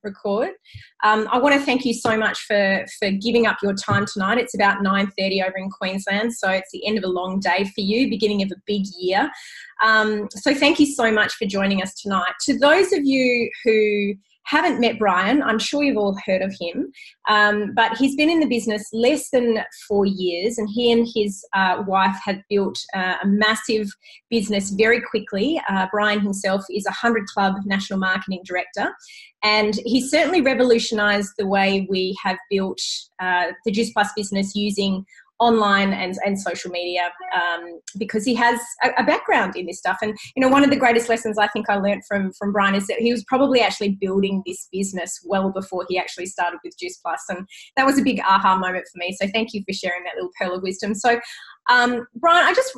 record. I want to thank you so much for giving up your time tonight. It's about 9:30 over in Queensland, so it's the end of a long day for you, beginning of a big year. So thank you so much for joining us tonight. To those of you who haven't met Bryan, I'm sure you've all heard of him, but he's been in the business less than 4 years, and he and his wife have built a massive business very quickly. Bryan himself is a 100 Club National Marketing Director, and he's certainly revolutionised the way we have built the Juice Plus business using online and social media, because he has a background in this stuff. And, you know, one of the greatest lessons I think I learned from Bryan is that he was probably actually building this business well before he actually started with Juice Plus. And that was a big aha moment for me. So thank you for sharing that little pearl of wisdom. So, Bryan,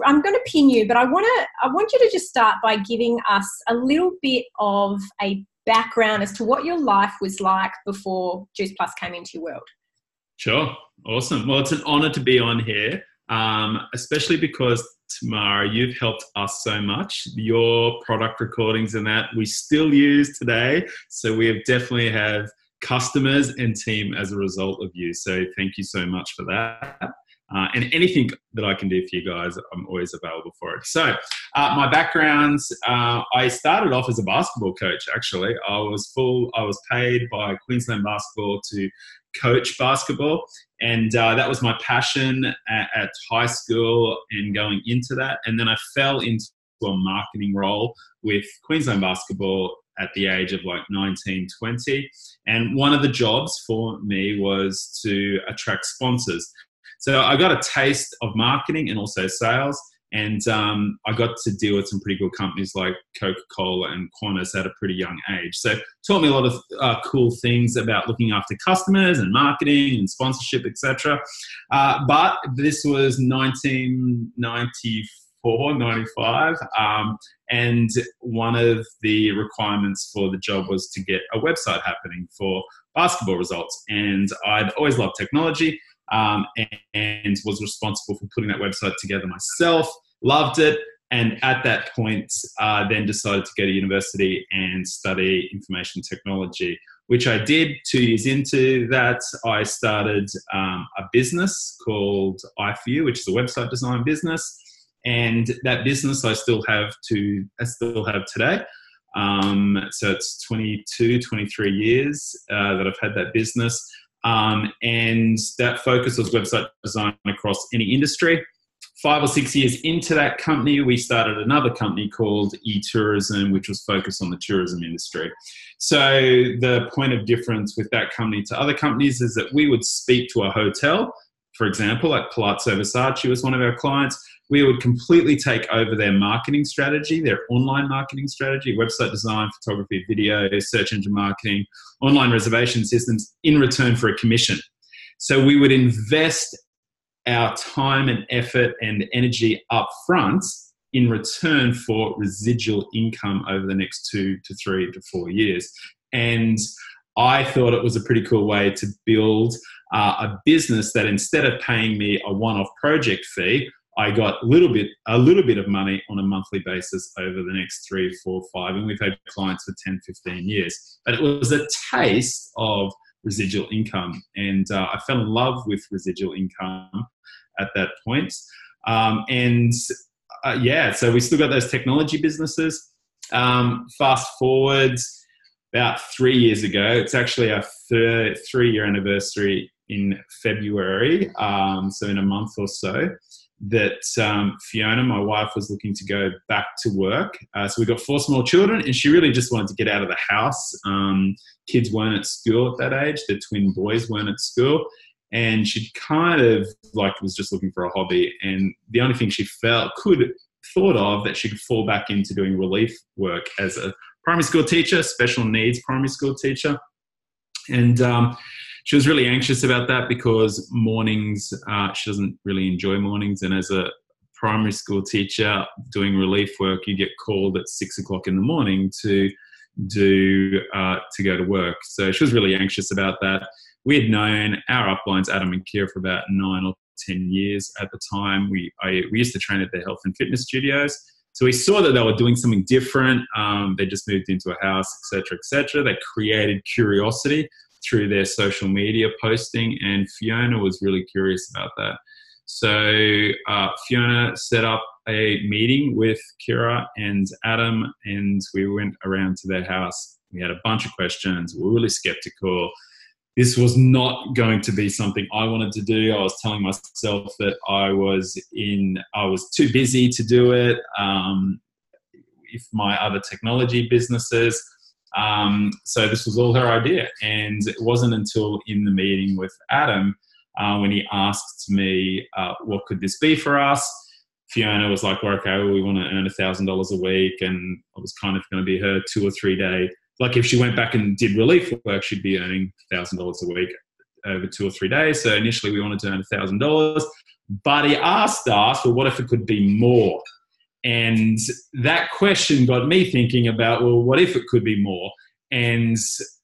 I'm going to pin you, but I want you to just start by giving us a little bit of a background as to what your life was like before Juice Plus came into your world. Sure. Awesome. Well, it's an honor to be on here, especially because, Tamara, you've helped us so much. Your product recordings and that we still use today. So we have definitely have customers and team as a result of you. So thank you so much for that. And anything that I can do for you guys, I'm always available for it. So my backgrounds, I started off as a basketball coach, actually. I was paid by Queensland Basketball to coach basketball, and that was my passion at high school and going into that. And then I fell into a marketing role with Queensland Basketball at the age of like 19, 20. And one of the jobs for me was to attract sponsors. So I got a taste of marketing and also sales, and I got to deal with some pretty good companies like Coca-Cola and Qantas at a pretty young age. So it taught me a lot of cool things about looking after customers and marketing and sponsorship, etc. But this was 1994, 95, and one of the requirements for the job was to get a website happening for basketball results. And I'd always loved technology. And was responsible for putting that website together myself, loved it, and at that point then decided to go to university and study information technology, which I did. 2 years into that, I started a business called i4u, which is a website design business, and that business I still have today. So it's 22, 23 years that I've had that business. And that focus was website design across any industry. 5 or 6 years into that company, we started another company called eTourism, which was focused on the tourism industry. So the point of difference with that company to other companies is that we would speak to a hotel, for example, like Palazzo Versace was one of our clients. We would completely take over their marketing strategy, their online marketing strategy, website design, photography, video, search engine marketing, online reservation systems in return for a commission. So we would invest our time and effort and energy up front in return for residual income over the next 2 to 3 to 4 years. And I thought it was a pretty cool way to build a business that instead of paying me a one-off project fee, I got a little bit of money on a monthly basis over the next 3, 4, 5, and we've had clients for 10, 15 years. But it was a taste of residual income, and I fell in love with residual income at that point. So we still got those technology businesses. Fast forward about 3 years ago, it's actually our 3-year anniversary in February, so in a month or so, that Fiona, my wife, was looking to go back to work. So we got 4 small children, and she really just wanted to get out of the house. Kids weren't at school at that age. The twin boys weren't at school. And she kind of was just looking for a hobby. And the only thing she thought of that she could fall back into doing relief work as a primary school teacher, special needs primary school teacher. And she was really anxious about that because mornings, she doesn't really enjoy mornings. And as a primary school teacher doing relief work, you get called at 6 o'clock in the morning to go to work. So she was really anxious about that. We had known our uplines, Adam and Kira, for about 9 or 10 years at the time. We used to train at their health and fitness studios. So we saw that they were doing something different. They just moved into a house, et cetera, et cetera. They created curiosity through their social media posting, and Fiona was really curious about that. So Fiona set up a meeting with Kira and Adam, and we went around to their house. We had a bunch of questions. We were really skeptical. This was not going to be something I wanted to do. I was telling myself that I was too busy to do it. If my other technology businesses. So this was all her idea. And it wasn't until in the meeting with Adam, when he asked me, what could this be for us? Fiona was like, well, okay, we want to earn $1,000 a week. And it was kind of going to be her 2 or 3 day. Like if she went back and did relief work, she'd be earning $1,000 a week over 2 or 3 days. So initially we wanted to earn $1,000, but he asked us, well, what if it could be more? And that question got me thinking about, well, what if it could be more? And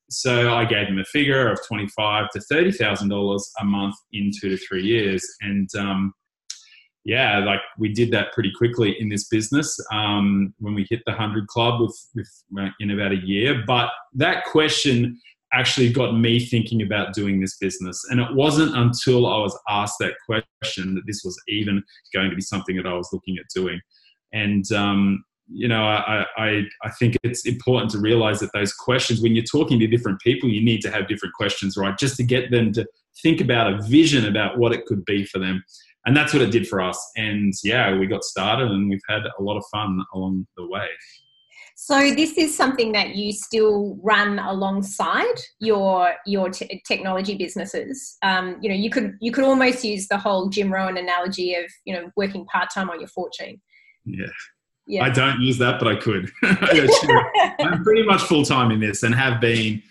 so I gave him a figure of $25,000 to $30,000 a month in 2 to 3 years. And yeah, like we did that pretty quickly in this business when we hit the 100 club in about a year. But that question actually got me thinking about doing this business. And it wasn't until I was asked that question that this was even going to be something that I was looking at doing. And, you know, I think it's important to realize that those questions, when you're talking to different people, you need to have different questions, right? Just to get them to think about a vision about what it could be for them. And that's what it did for us. And yeah, we got started and we've had a lot of fun along the way. So this is something that you still run alongside your technology businesses. You know, you could almost use the whole Jim Rohn analogy of, you know, working part-time on your fortune. Yeah. I don't use that, but I could. I'm pretty much full-time in this and have been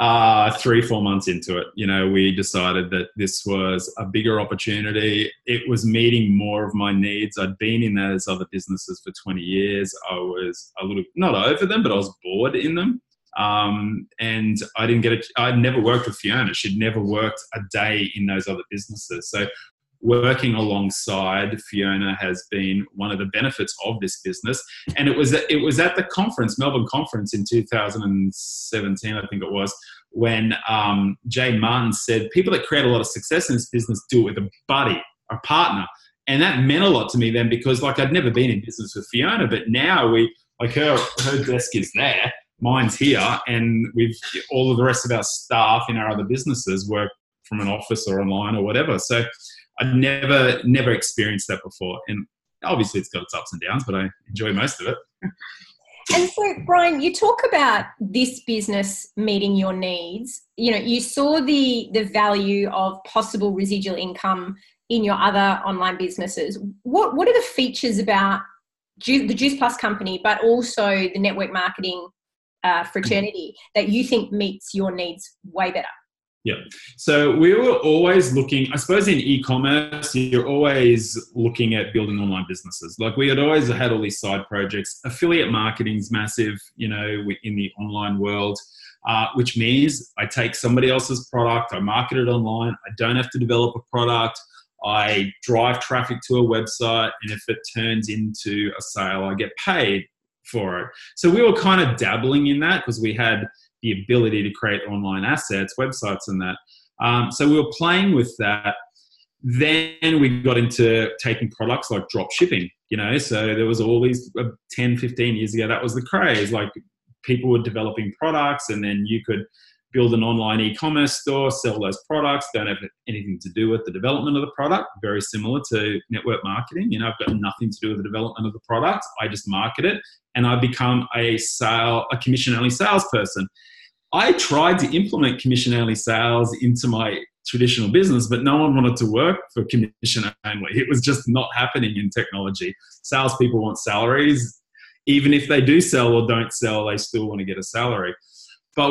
3-4 months into it. You know, we decided that this was a bigger opportunity. It was meeting more of my needs. I'd been in those other businesses for 20 years. I was a little, not over them, but I was bored in them. And I'd never worked with Fiona. She'd never worked a day in those other businesses. So working alongside Fiona has been one of the benefits of this business. And it was at the conference, Melbourne conference in 2017, I think it was, when Jay Martin said, people that create a lot of success in this business do it with a buddy, a partner. And that meant a lot to me then, because like I'd never been in business with Fiona, but now her desk is there, mine's here, and all of the rest of our staff in our other businesses work from an office or online or whatever. So I'd never experienced that before. And obviously it's got its ups and downs, but I enjoy most of it. And so, Bryan, you talk about this business meeting your needs. You know, you saw the value of possible residual income in your other online businesses. What are the features about the Juice Plus company, but also the network marketing fraternity that you think meets your needs way better? Yeah. So we were always looking, I suppose in e-commerce, you're always looking at building online businesses. Like we had always had all these side projects. Affiliate marketing is massive, you know, in the online world, which means I take somebody else's product, I market it online. I don't have to develop a product. I drive traffic to a website. And if it turns into a sale, I get paid for it. So we were kind of dabbling in that because we had the ability to create online assets, websites and that. So we were playing with that. Then we got into taking products like drop shipping, you know, so there was all these 10, 15 years ago, that was the craze. Like people were developing products and then you could build an online e-commerce store, sell those products, don't have anything to do with the development of the product. Very similar to network marketing. You know, I've got nothing to do with the development of the product. I just market it and I become a commission-only salesperson. I tried to implement commission-only sales into my traditional business, but no one wanted to work for commission only. It was just not happening in technology. Salespeople want salaries. Even if they do sell or don't sell, they still want to get a salary. But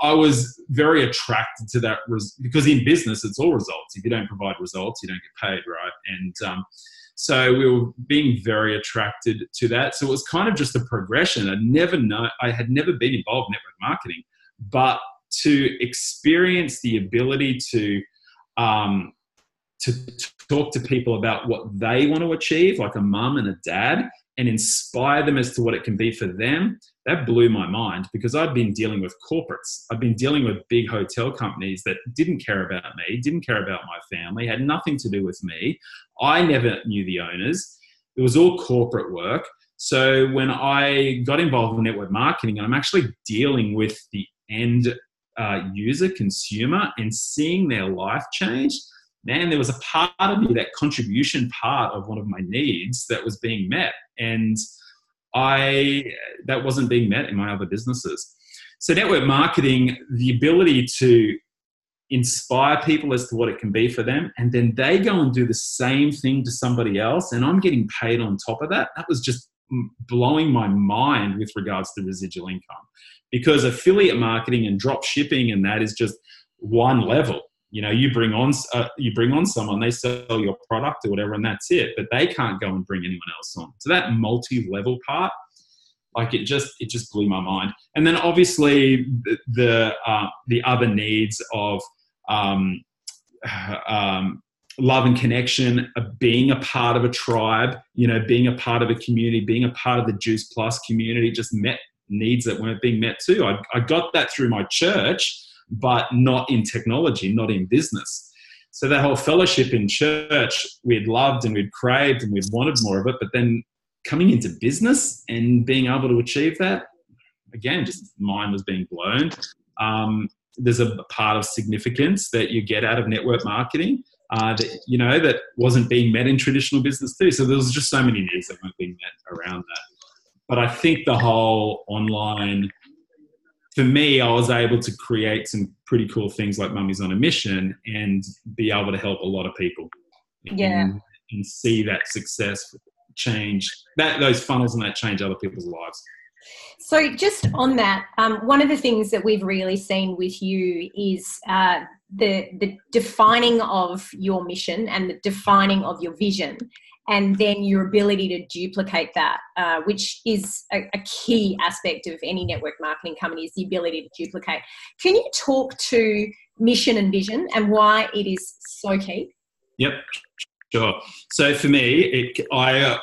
I was very attracted to that because in business, it's all results. If you don't provide results, you don't get paid, right? And so we were being very attracted to that. So it was kind of just a progression. I had never been involved in network marketing, but to experience the ability to talk to people about what they want to achieve, like a mum and a dad, and inspire them as to what it can be for them, that blew my mind, because I'd been dealing with corporates. I'd been dealing with big hotel companies that didn't care about me, didn't care about my family, had nothing to do with me. I never knew the owners. It was all corporate work. So when I got involved in network marketing, I'm actually dealing with the end user, consumer, and seeing their life change. Man, there was a part of me, that contribution part of one of my needs, that was being met. And that wasn't being met in my other businesses. So network marketing, the ability to inspire people as to what it can be for them, and then they go and do the same thing to somebody else, and I'm getting paid on top of that. That was just blowing my mind with regards to residual income, because affiliate marketing and drop shipping and that is just one level. You know, you bring on someone, they sell your product or whatever, and that's it. But they can't go and bring anyone else on. So that multi-level part, like it just blew my mind. And then obviously the other needs of love and connection, being a part of a tribe, you know, being a part of a community, being a part of the Juice Plus community, just met needs that weren't being met too. I got that through my church, but not in technology, not in business. So that whole fellowship in church, we'd loved and we'd craved and we'd wanted more of it, but then coming into business and being able to achieve that, again, just mind was being blown. There's a part of significance that you get out of network marketing that wasn't being met in traditional business too. So there was just so many needs that weren't being met around that. But I think the whole online, for me, I was able to create some pretty cool things like Mummies on a Mission and be able to help a lot of people. And see that success change, those funnels and that change other people's lives. So just on that, one of the things that we've really seen with you is the defining of your mission and the defining of your vision, and then your ability to duplicate that, which is a key aspect of any network marketing company, is the ability to duplicate. Can you talk to mission and vision and why it is so key? Yep. Sure. So for me, I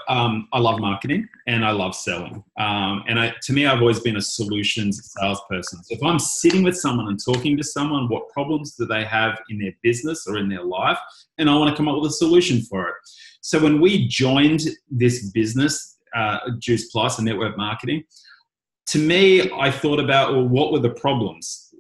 love marketing and I love selling. To me, I've always been a solutions salesperson. So if I'm sitting with someone and talking to someone, what problems do they have in their business or in their life? And I want to come up with a solution for it. So when we joined this business, Juice Plus and network marketing, to me, I thought about, well, what were the problems?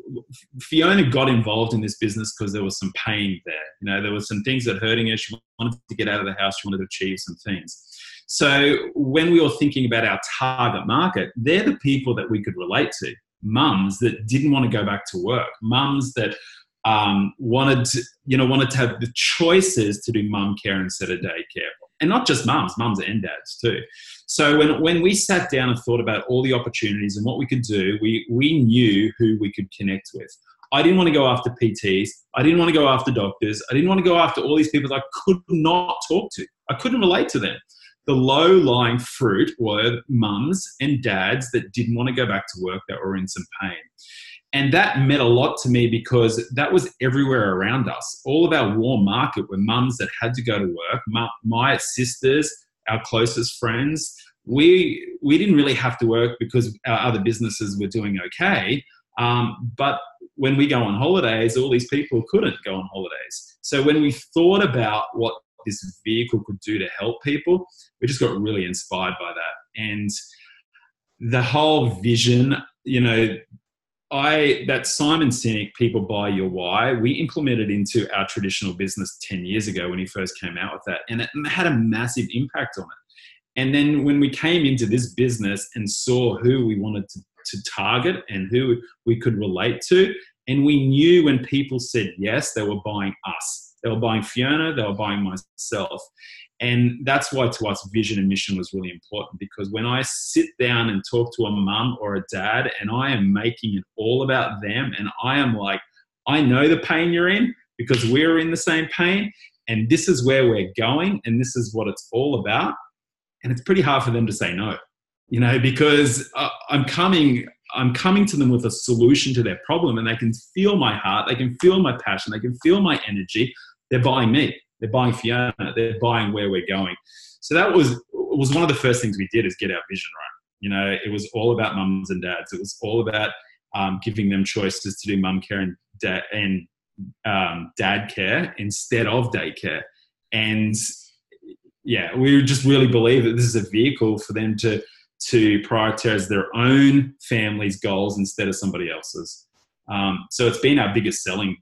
Fiona got involved in this business because there was some pain there. You know, there were some things that hurting her. She wanted to get out of the house. She wanted to achieve some things. So when we were thinking about our target market, they're the people that we could relate to. Mums that didn't want to go back to work. Mums that wanted to have the choices to do mum care instead of daycare. And not just mums and dads too. So when we sat down and thought about all the opportunities and what we could do, we knew who we could connect with. I didn't want to go after PTs. I didn't want to go after doctors. I didn't want to go after all these people that I could not talk to. I couldn't relate to them. The low-lying fruit were mums and dads that didn't want to go back to work, that were in some pain. And that meant a lot to me because that was everywhere around us. All of our warm market were mums that had to go to work. My sisters, our closest friends, we didn't really have to work because our other businesses were doing okay. But when we go on holidays, all these people couldn't go on holidays. So when we thought about what this vehicle could do to help people, we just got really inspired by that. And the whole vision, that Simon Sinek, People Buy Your Why, we implemented into our traditional business 10 years ago when he first came out with that. And it had a massive impact on it. And then when we came into this business and saw who we wanted to target and who we could relate to, and we knew when people said yes, they were buying us. They were buying Fiona, they were buying myself. And that's why to us vision and mission was really important, because when I sit down and talk to a mum or a dad and I am making it all about them, and I am like, I know the pain you're in because we're in the same pain, and this is where we're going and this is what it's all about. And it's pretty hard for them to say no, because I'm coming to them with a solution to their problem, and they can feel my heart, they can feel my passion, they can feel my energy. They're buying me. They're buying Fiona. They're buying where we're going. So that was was one of the first things we did is get our vision right. It was all about mums and dads. It was all about giving them choices to do mum care and dad care instead of daycare. And yeah, we just really believe that this is a vehicle for them to prioritize their own family's goals instead of somebody else's. So it's been our biggest selling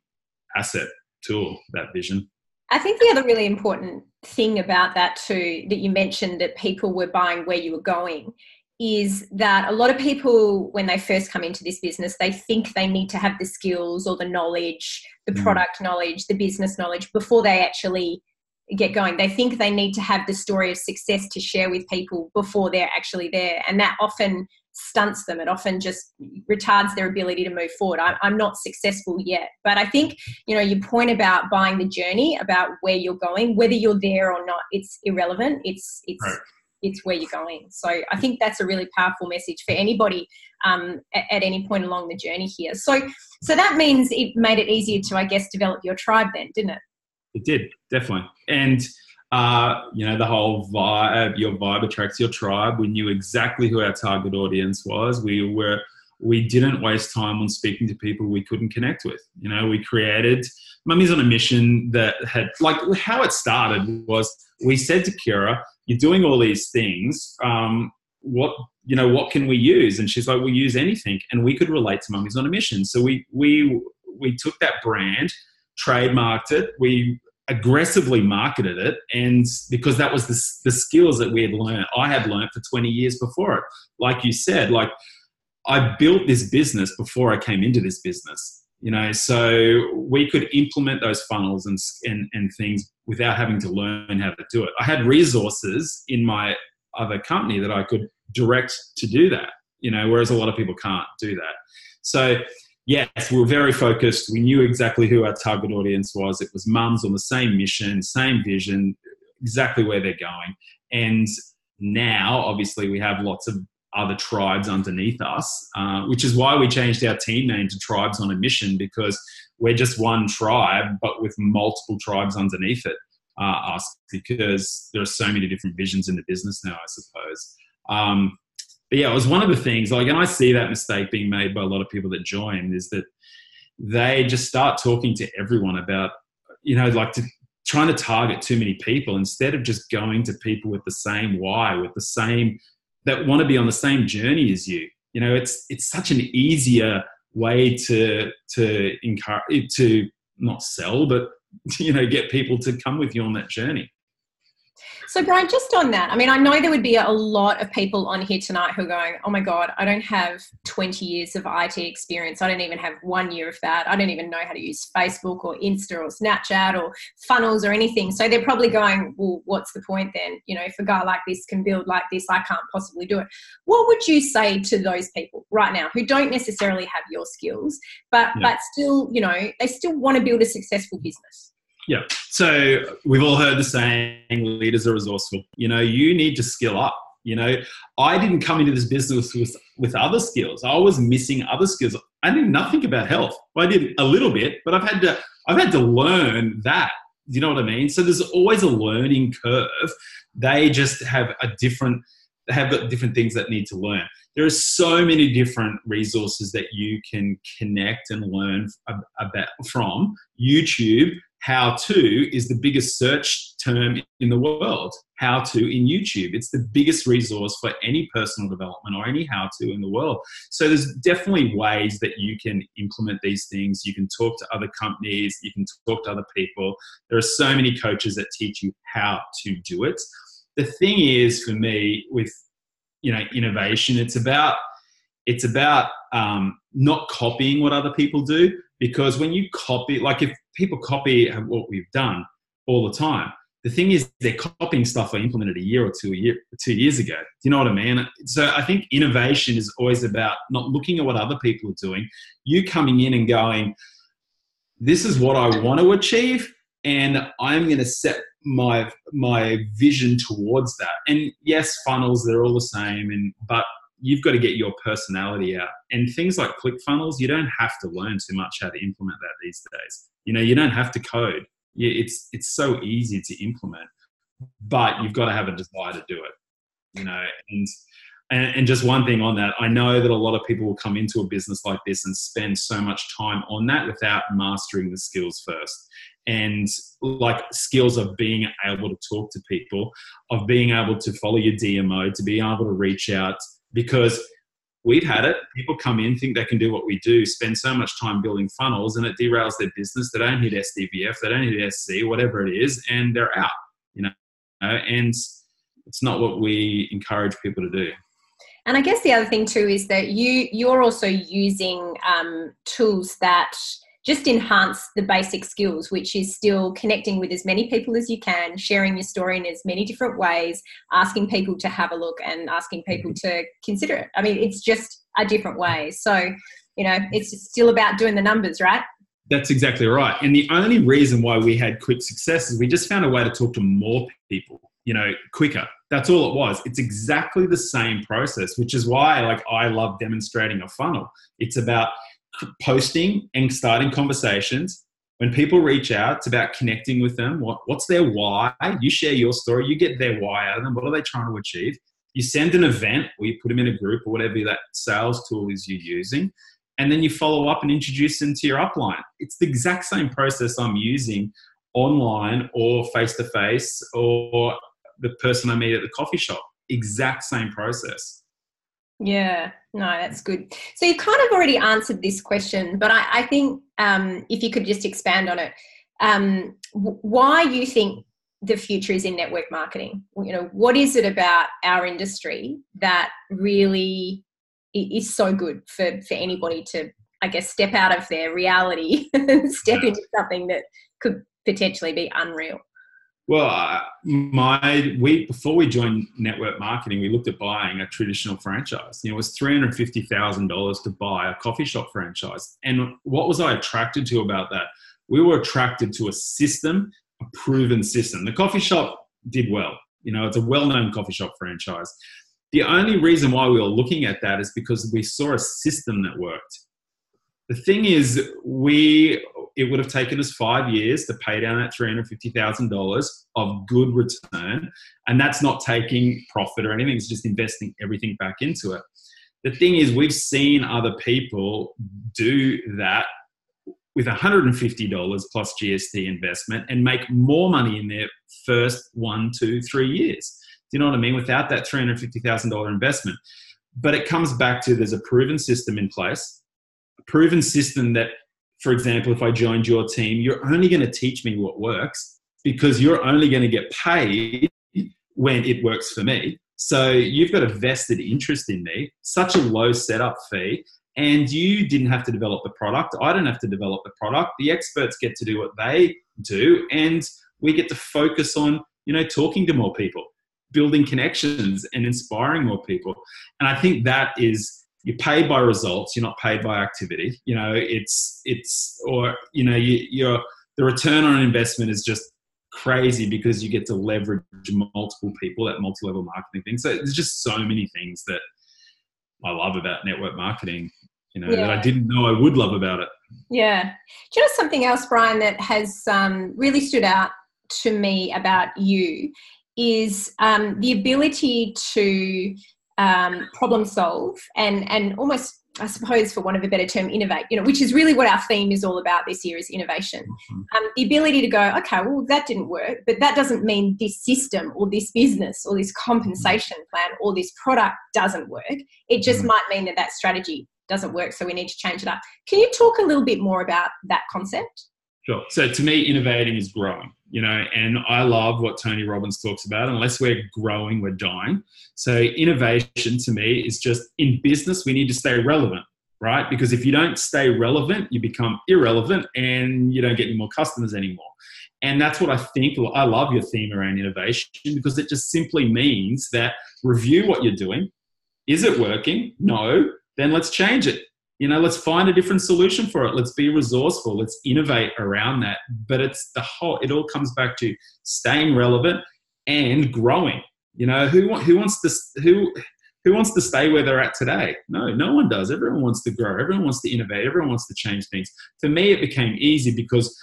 asset tool, that vision. I think the other really important thing about that too, that you mentioned that people were buying where you were going, is that a lot of people, when they first come into this business, they think they need to have the skills or the knowledge, the product knowledge, the business knowledge before they actually get going. They think they need to have the story of success to share with people before they're actually there. And that often stunts them. It often just retards their ability to move forward. I'm not successful yet. But I think, your point about buying the journey, about where you're going, whether you're there or not, it's irrelevant. It's where you're going. So I think that's a really powerful message for anybody at any point along the journey here. So that means it made it easier to, I guess, develop your tribe then, didn't it? It did, definitely. And, the whole vibe, your vibe attracts your tribe. We knew exactly who our target audience was. We didn't waste time on speaking to people we couldn't connect with. We created Mummies on a Mission that had, like, how it started was we said to Kira, you're doing all these things. What can we use? And she's like, we'll use anything. And we could relate to Mummies on a Mission. So we took that brand, trademarked it, we aggressively marketed it, and because that was the skills that we had learned, I had learned for 20 years before it. Like you said, like I built this business before I came into this business, so we could implement those funnels and things without having to learn how to do it. I had resources in my other company that I could direct to do that, whereas a lot of people can't do that. So yes, we were very focused. We knew exactly who our target audience was. It was mums on the same mission, same vision, exactly where they're going. And now, obviously, we have lots of other tribes underneath us, which is why we changed our team name to Tribes on a Mission, because we're just one tribe, but with multiple tribes underneath it, us, because there are so many different visions in the business now, I suppose. But yeah, it was one of the things, and I see that mistake being made by a lot of people that join, is that they just start talking to everyone about, trying to target too many people instead of just going to people with the same why, that want to be on the same journey as you. It's such an easier way to encourage, to not sell, but, get people to come with you on that journey. So, Bryan, just on that, I know there would be a lot of people on here tonight who are going, oh my God, I don't have 20 years of IT experience. I don't even have 1 year of that. I don't even know how to use Facebook or Insta or Snapchat or funnels or anything. So they're probably going, well, what's the point then? if a guy like this can build like this, I can't possibly do it. What would you say to those people right now who don't necessarily have your skills, but still, they still want to build a successful business? Yeah. So we've all heard the saying, leaders are resourceful. You need to skill up. I didn't come into this business with other skills. I was missing other skills. I knew nothing about health. I did a little bit, but I've had to learn that. Do you know what I mean? So there's always a learning curve. They just have got different things that need to learn. There are so many different resources that you can connect and learn about from. YouTube, how to is the biggest search term in the world. How to in YouTube. It's the biggest resource for any personal development or any how to in the world. So there's definitely ways that you can implement these things. You can talk to other companies. You can talk to other people. There are so many coaches that teach you how to do it. The thing is, for me, with innovation, it's about not copying what other people do, because when you copy, like if people copy what we've done all the time, the thing is they're copying stuff I implemented a year or 2 years ago. Do you know what I mean? So I think innovation is always about not looking at what other people are doing. You coming in and going, this is what I want to achieve, and I'm going to set my vision towards that. And yes, funnels, they're all the same, but you've got to get your personality out. And things like ClickFunnels, you don't have to learn too much how to implement that these days. You don't have to code. It's so easy to implement, but you've got to have a desire to do it. you know, and just one thing on that, I know that a lot of people will come into a business like this and spend so much time on that without mastering the skills first. And like skills of being able to talk to people, of being able to follow your DMO, to be able to reach out, because we've had it. People come in, think they can do what we do, spend so much time building funnels, and it derails their business. They don't hit SDVF, they don't hit SC, whatever it is, and they're out, you know, and it's not what we encourage people to do. And I guess the other thing too is that you're also using tools that just enhance the basic skills, which is still connecting with as many people as you can, sharing your story in as many different ways, asking people to have a look and asking people to consider it. I mean, it's just a different way. So, you know, it's still about doing the numbers, right? That's exactly right. And the only reason why we had quick success is we just found a way to talk to more people, you know, quicker. That's all it was. It's exactly the same process, which is why, like, I love demonstrating a funnel. It's about posting and starting conversations. When people reach out, it's about connecting with them. What's their why? You share your story. You get their why out of them. What are they trying to achieve? You send an event, or you put them in a group, or whatever that sales tool is you're using, and then you follow up and introduce them to your upline. It's the exact same process I'm using online or face-to-face or the person I meet at the coffee shop. Exact same process. Yeah, no, that's good. So you kind of already answered this question, but I think if you could just expand on it, why you think the future is in network marketing? You know, what is it about our industry that really is so good for anybody to, I guess, step out of their reality and step into something that could potentially be unreal? Well, before we joined network marketing, we looked at buying a traditional franchise. You know, it was $350,000 to buy a coffee shop franchise. And what was I attracted to about that? We were attracted to a system, a proven system. The coffee shop did well. You know, it's a well-known coffee shop franchise. The only reason why we were looking at that is because we saw a system that worked. The thing is, it would have taken us 5 years to pay down that $350,000 of good return. And that's not taking profit or anything. It's just investing everything back into it. The thing is, we've seen other people do that with $150 plus GST investment and make more money in their first 1, 2, 3 years. Do you know what I mean? Without that $350,000 investment. But it comes back to, there's a proven system in place. Proven system that, for example, if I joined your team, you're only going to teach me what works because you're only going to get paid when it works for me. So you've got a vested interest in me, such a low setup fee, and you didn't have to develop the product. I don't have to develop the product. The experts get to do what they do, and we get to focus on, you know, talking to more people, building connections and inspiring more people. And I think that is, you're paid by results. You're not paid by activity. You know, the return on investment is just crazy because you get to leverage multiple people, that multi-level marketing thing. So there's just so many things that I love about network marketing, you know, that I didn't know I would love about it. Yeah. Do you know something else, Bryan, that has really stood out to me about you is the ability to problem solve and almost, I suppose, for want of a better term, innovate, you know, which is really what our theme is all about this year, is innovation. Mm-hmm. The ability to go, okay, well, that didn't work, but that doesn't mean this system or this business or this compensation plan or this product doesn't work. It just might mean that strategy doesn't work, so we need to change it up. Can you talk a little bit more about that concept? Sure. So to me, innovating is growing, you know, and I love what Tony Robbins talks about. Unless we're growing, we're dying. So innovation to me is just, in business, we need to stay relevant, right? Because if you don't stay relevant, you become irrelevant and you don't get any more customers anymore. And that's what I think. I love your theme around innovation, because it just simply means that review what you're doing. Is it working? No. Then let's change it. You know, let's find a different solution for it. Let's be resourceful. Let's innovate around that. But it all comes back to staying relevant and growing. You know, who wants to stay where they're at today? No one does. Everyone wants to grow. Everyone wants to innovate. Everyone wants to change things. For me, it became easy because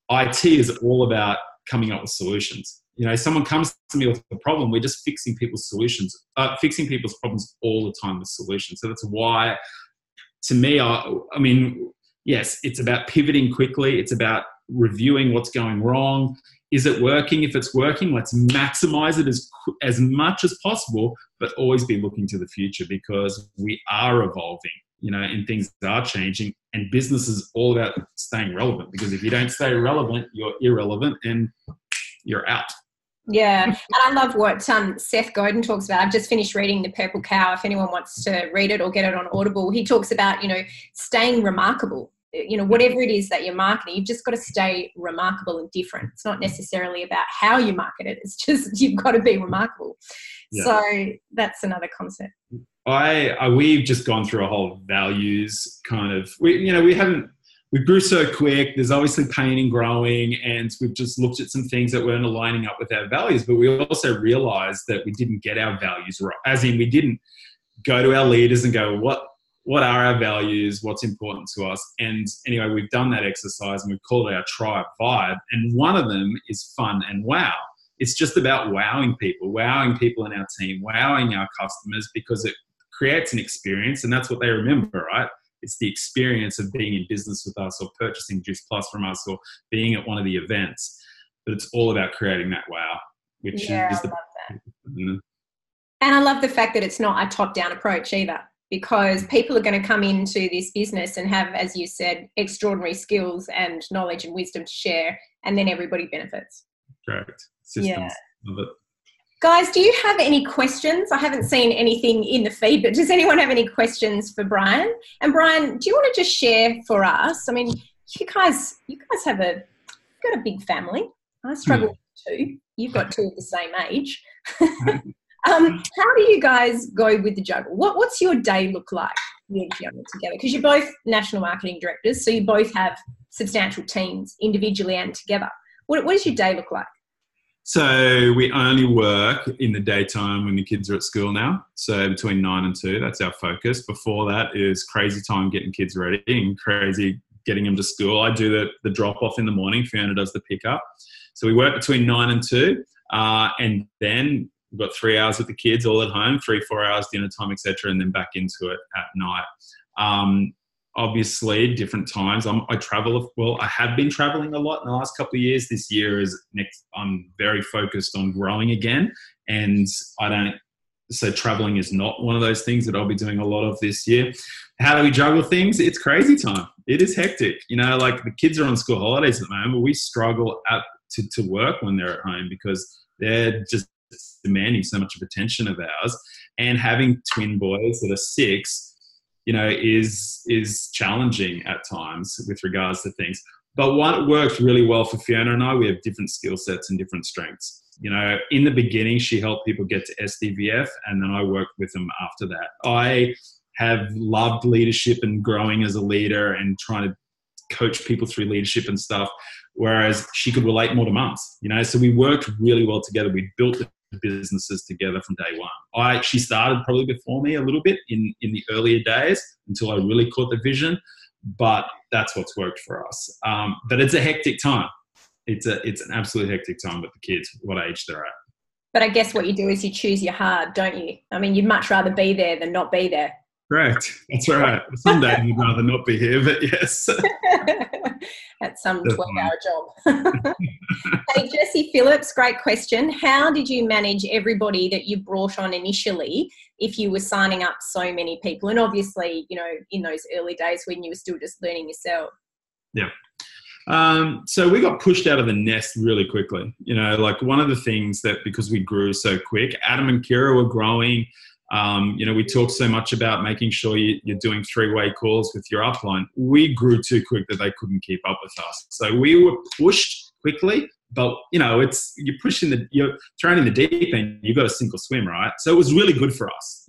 IT is all about coming up with solutions. someone comes to me with a problem, we're just fixing people's fixing people's problems all the time with solutions. So that's why, to me, I mean, yes, it's about pivoting quickly. It's about reviewing what's going wrong. Is it working? If it's working, let's maximize it as much as possible, but always be looking to the future, because we are evolving, and things are changing, and business is all about staying relevant, because if you don't stay relevant, you're irrelevant and you're out. Yeah, and I love what Seth Godin talks about. I've just finished reading The Purple Cow. If anyone wants to read it or get it on Audible, he talks about, staying remarkable. Whatever it is that you're marketing, you've just got to stay remarkable and different. It's not necessarily about how you market it. It's just you've got to be remarkable. Yeah. So that's another concept. We've just gone through a whole values kind of, we grew so quick. There's obviously pain in growing, and we've just looked at some things that weren't aligning up with our values, but we also realized that we didn't get our values right. As in, we didn't go to our leaders and go, what are our values? What's important to us? And anyway, we've done that exercise and we've called it our tribe vibe. And one of them is fun and wow. It's just about wowing people in our team, wowing our customers, because it creates an experience, and that's what they remember, right? It's the experience of being in business with us, or purchasing Juice Plus from us, or being at one of the events. But it's all about creating that wow, which is I love that. And I love the fact that it's not a top-down approach either, because people are going to come into this business and have, as you said, extraordinary skills and knowledge and wisdom to share, and then everybody benefits. Correct. Systems. Yeah. Love it. Guys, do you have any questions? I haven't seen anything in the feed, but does anyone have any questions for Bryan? And Bryan, do you want to just share for us? I mean, you guys have got a big family. I struggle with two. You've got two of the same age. How do you guys go with the juggle? What's your day look like, you and Fiona together? Because you're both national marketing directors, so you both have substantial teams individually and together. What does your day look like? So we only work in the daytime when the kids are at school now. So between 9 and 2, that's our focus. Before that is crazy time getting kids ready and crazy getting them to school. I do the drop-off in the morning. Fiona does the pick-up. So we work between 9 and 2. And then we've got 3 hours with the kids all at home, 3-4 hours dinner time, etc., and then back into it at night. Obviously, different times. I travel. Well, I have been traveling a lot in the last couple of years. This year I'm very focused on growing again, and so traveling is not one of those things that I'll be doing a lot of this year. How do we juggle things? It's crazy time. It is hectic. Like the kids are on school holidays at the moment. We struggle to work when they're at home, because they're just demanding so much of attention of ours. And having twin boys that are 6, is challenging at times with regards to things. But what worked really well for Fiona and I, we have different skill sets and different strengths. In the beginning, she helped people get to SDVF, and then I worked with them after that. I have loved leadership and growing as a leader and trying to coach people through leadership and stuff, whereas she could relate more to mums. So we worked really well together. We built the businesses together from day one. She started probably before me a little bit in the earlier days until I really caught the vision, but that's what's worked for us. But it's a hectic time. It's an absolute hectic time with the kids, what age they're at. But I guess what you do is you choose your hard, don't you? I mean, you'd much rather be there than not be there. Correct. That's right. Some days you'd rather not be here, but yes. That's some 12-hour job. Hey, Jesse Phillips, great question. How did you manage everybody that you brought on initially if you were signing up so many people? And obviously, in those early days when you were still just learning yourself. Yeah. So we got pushed out of the nest really quickly. Like one of the things that, because we grew so quick, Adam and Kira were growing. We talked so much about making sure you're doing 3-way calls with your upline. We grew too quick that they couldn't keep up with us. So we were pushed quickly, but you're thrown in the deep end, you've got to sink or swim, right? So it was really good for us.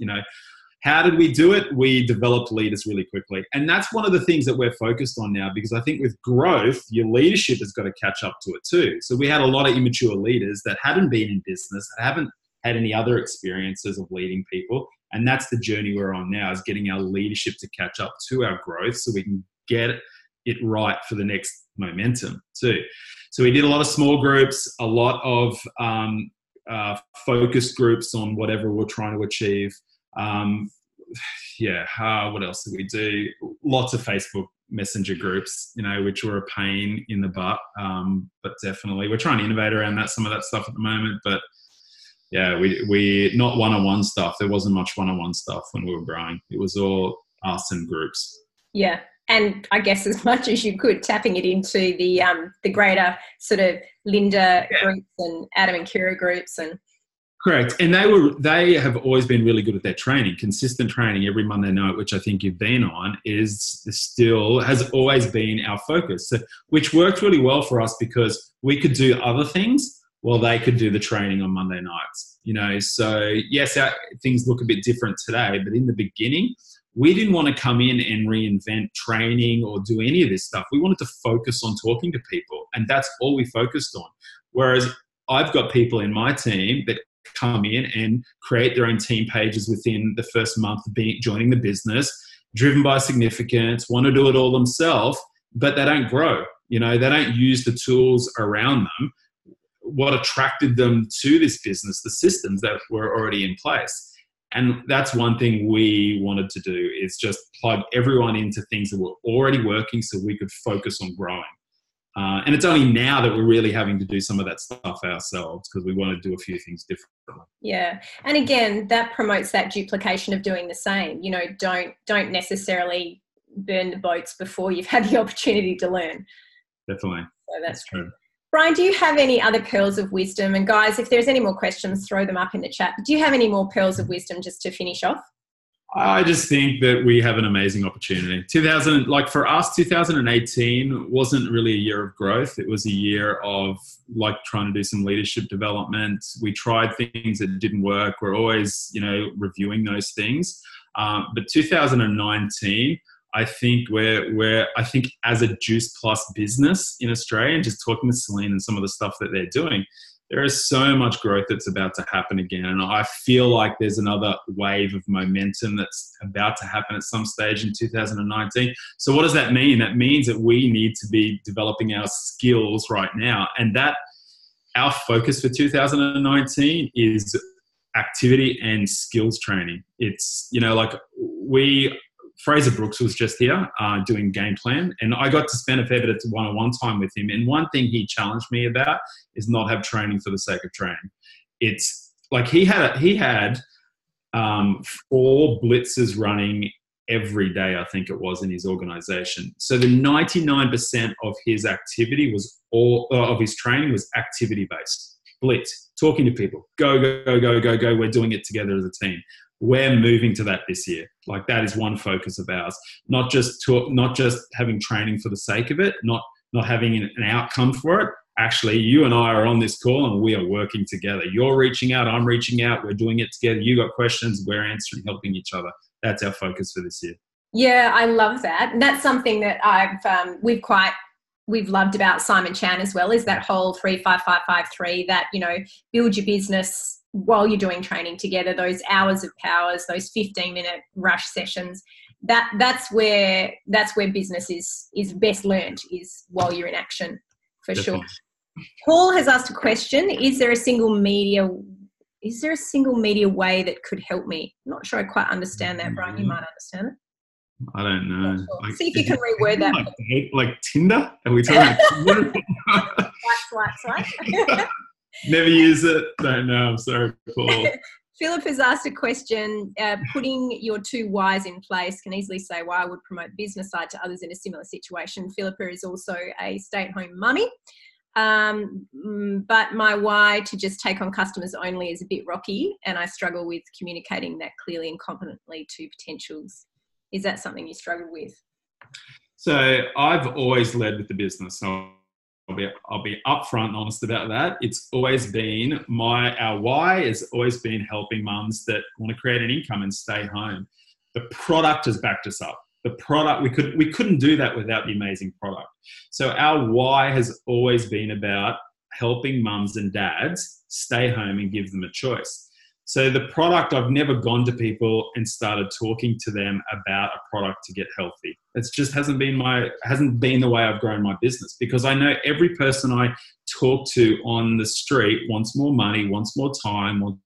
How did we do it? We developed leaders really quickly. And that's one of the things that we're focused on now, because I think with growth, your leadership has got to catch up to it too. So we had a lot of immature leaders that hadn't been in business, that haven't had any other experiences of leading people. And that's the journey we're on now, is getting our leadership to catch up to our growth so we can get it right for the next momentum too. So we did a lot of small groups, a lot of focus groups on whatever we're trying to achieve. What else did we do? Lots of Facebook Messenger groups, which were a pain in the butt. But definitely we're trying to innovate around some of that stuff at the moment. But yeah, we not one-on-one stuff. There wasn't much one-on-one stuff when we were growing. It was all us and groups. Yeah. And I guess as much as you could, tapping it into the greater sort of Linda groups and Adam and Kira groups. And correct. And they have always been really good at their training. Consistent training every Monday night, which I think you've been on, has always been our focus. So, which worked really well for us because we could do other things while they could do the training on Monday nights. So yes, things look a bit different today, but in the beginning, we didn't want to come in and reinvent training or do any of this stuff. We wanted to focus on talking to people, and that's all we focused on. Whereas I've got people in my team that come in and create their own team pages within the first month of joining the business, driven by significance, want to do it all themselves, but they don't grow. They don't use the tools around them. What attracted them to this business, the systems that were already in place. And that's one thing we wanted to do, is just plug everyone into things that were already working so we could focus on growing. And it's only now that we're really having to do some of that stuff ourselves because we want to do a few things differently. Yeah. And again, that promotes that duplication of doing the same. Don't necessarily burn the boats before you've had the opportunity to learn. Definitely. So that's true. Bryan, do you have any other pearls of wisdom? And guys, if there's any more questions, throw them up in the chat. Do you have any more pearls of wisdom just to finish off? I just think that we have an amazing opportunity. For us, 2018 wasn't really a year of growth. It was a year of trying to do some leadership development. We tried things that didn't work. We're always, reviewing those things. But 2019, I think I think as a Juice Plus business in Australia, and just talking with Celine and some of the stuff that they're doing, there is so much growth that's about to happen again. And I feel like there's another wave of momentum that's about to happen at some stage in 2019. So what does that mean? That means that we need to be developing our skills right now. And that our focus for 2019 is activity and skills training. It's, Fraser Brooks was just here doing game plan, and I got to spend a fair bit of one-on-one time with him. And one thing he challenged me about is not have training for the sake of training. It's like he had 4 blitzes running every day, I think it was, in his organization. So the 99% of his activity of his training was activity-based. Blitz, talking to people, go, go, go, go, go. We're doing it together as a team. We're moving to that this year. That is one focus of ours. Not just having training for the sake of it, not having an outcome for it. Actually, you and I are on this call and we are working together. You're reaching out, I'm reaching out. We're doing it together. You got questions, we're answering, helping each other. That's our focus for this year. Yeah, I love that. And that's something that we've loved about Simon Chan as well, is that whole 3-5-5-5-3, that, build your business while you're doing training together, those hours of powers, those 15-minute rush sessions. That's where business is best learned, is while you're in action, for Definitely. Sure. Paul has asked a question. Is there a single media way that could help me? I'm not sure I quite understand that, Bryan. You might understand it. I don't know. Sure. See if you can reword that. Like Tinder? Are we talking about Tinder? Swipe. Never use it. Don't know. I'm sorry, Paul. Philip has asked a question. Putting your 2 whys in place can easily say why I would promote business side to others in a similar situation. Philippa is also a stay-at-home mummy. But my why to just take on customers only is a bit rocky, and I struggle with communicating that clearly and competently to potentials. Is that something you struggle with? So I've always led with the business. So I'll be upfront and honest about that. It's always been our why has always been helping mums that want to create an income and stay home. The product has backed us up. The product, we couldn't do that without the amazing product. So our why has always been about helping mums and dads stay home and give them a choice. So the product, I've never gone to people and started talking to them about a product to get healthy. It's just hasn't been the way I've grown my business, because I know every person I talk to on the street wants more money, wants more time, wants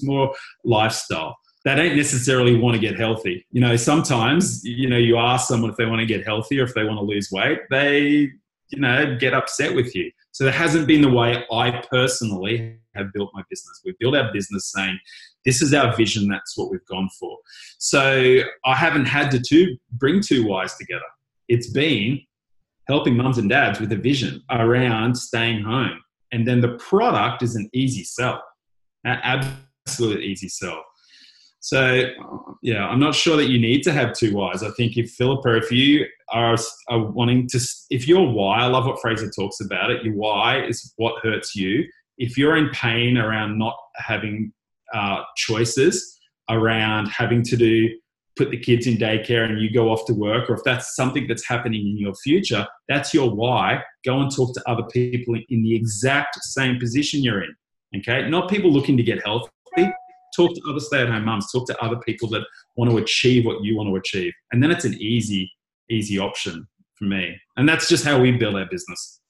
more lifestyle. They don't necessarily want to get healthy. You know, sometimes, you know, you ask someone if they want to get healthy or if they want to lose weight, they, you know, get upset with you. So that hasn't been the way I personally have built my business. We've built our business saying, this is our vision, that's what we've gone for. So I haven't had to bring two whys together. It's been helping mums and dads with a vision around staying home. And then the product is an easy sell, an absolute easy sell. So, yeah, I'm not sure that you need to have two whys. I think if you are wanting to, if your why, I love what Fraser talks about it, your why is what hurts you. If you're in pain around not having choices, around having to put the kids in daycare and you go off to work, or if that's something that's happening in your future, that's your why. Go and talk to other people in the exact same position you're in, okay? Not people looking to get healthy. Talk to other stay-at-home mums. Talk to other people that want to achieve what you want to achieve. And then it's an easy option for me. And that's just how we build our business.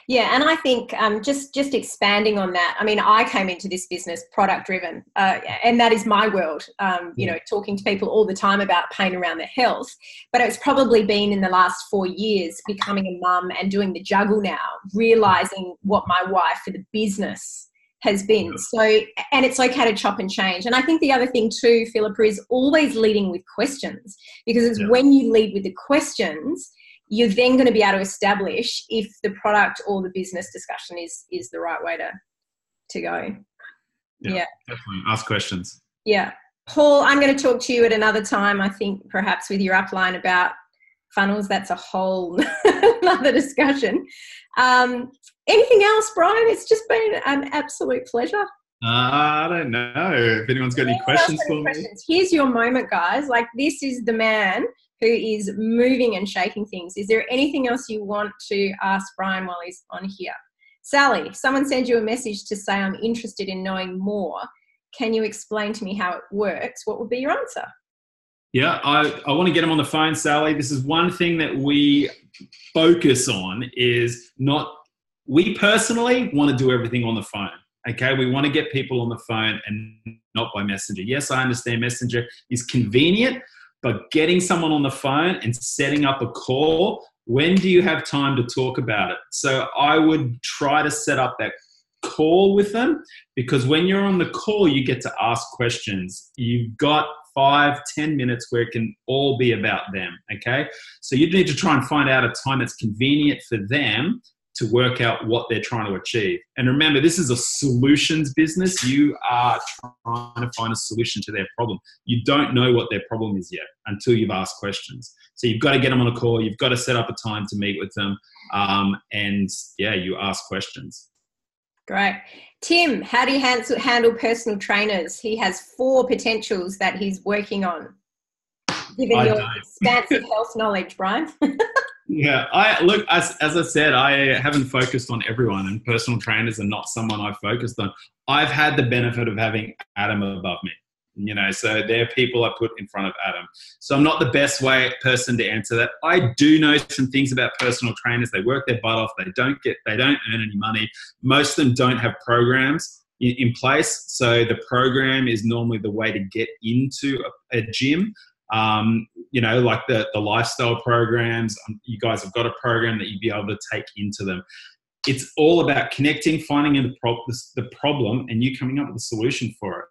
Yeah, and I think just expanding on that, I mean, I came into this business product-driven, and that is my world, you know, talking to people all the time about pain around their health. But it's probably been in the last 4 years becoming a mum and doing the juggle now, realising what my why for the business has been. So, and it's okay to chop and change. And I think the other thing too, Philippa, is always leading with questions, because it's when you lead with the questions, you're then going to be able to establish if the product or the business discussion is the right way to go. Yeah, definitely. Ask questions. Yeah. Paul, I'm going to talk to you at another time, I think perhaps with your upline about funnels. That's a whole another discussion. Anything else, Bryan? It's just been an absolute pleasure. I don't know if anyone's got any questions for me. Here's your moment, guys. Like, this is the man who is moving and shaking things. Is there anything else you want to ask Bryan while he's on here? Sally, if someone sends you a message to say, I'm interested in knowing more, can you explain to me how it works? What would be your answer? Yeah, I want to get them on the phone, Sally. This is one thing that we focus on, is not, we personally want to do everything on the phone. Okay, we want to get people on the phone and not by Messenger. Yes, I understand Messenger is convenient, but getting someone on the phone and setting up a call, when do you have time to talk about it? So I would try to set up that call with them, because when you're on the call, you get to ask questions. You've got 5-10 minutes where it can all be about them, okay? So you need to try and find out a time that's convenient for them to work out what they're trying to achieve. And remember, this is a solutions business. You are trying to find a solution to their problem. You don't know what their problem is yet until you've asked questions. So you've got to get them on a call. You've got to set up a time to meet with them. And yeah, you ask questions. Great. Tim, how do you handle personal trainers? He has 4 potentials that he's working on. Given your expansive health knowledge, Bryan. Yeah, as I said, I haven't focused on everyone, and personal trainers are not someone I've focused on. I've had the benefit of having Adam above me, you know, so they're people I put in front of Adam. So I'm not the best person to answer that. I do know some things about personal trainers. They work their butt off. They don't earn any money. Most of them don't have programs in place. So the program is normally the way to get into a gym. You know, like the lifestyle programs, you guys have got a program that you'd be able to take into them. It's all about connecting, finding the problem, and you coming up with a solution for it.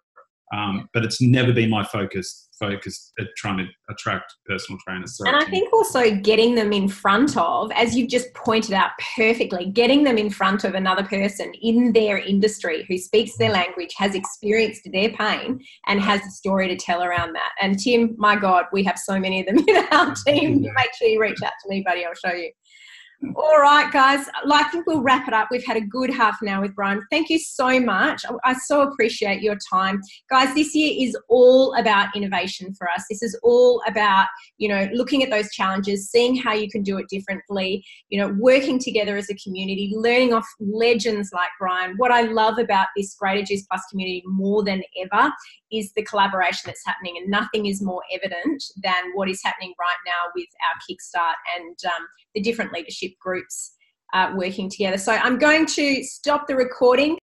But it's never been my focus at trying to attract personal trainers. And I think also getting them in front of, as you've just pointed out perfectly, getting them in front of another person in their industry who speaks their language, has experienced their pain, and has a story to tell around that. And Tim, my God, we have so many of them in our team. Make sure you reach out to me, buddy. I'll show you. All right, guys. I think we'll wrap it up. We've had a good half an hour with Bryan. Thank you so much. I so appreciate your time. Guys, this year is all about innovation for us. This is all about, looking at those challenges, seeing how you can do it differently, working together as a community, learning off legends like Bryan. What I love about this Greater Juice Plus community more than ever is the collaboration that's happening, and nothing is more evident than what is happening right now with our Kickstart and the different leadership groups working together. So I'm going to stop the recording.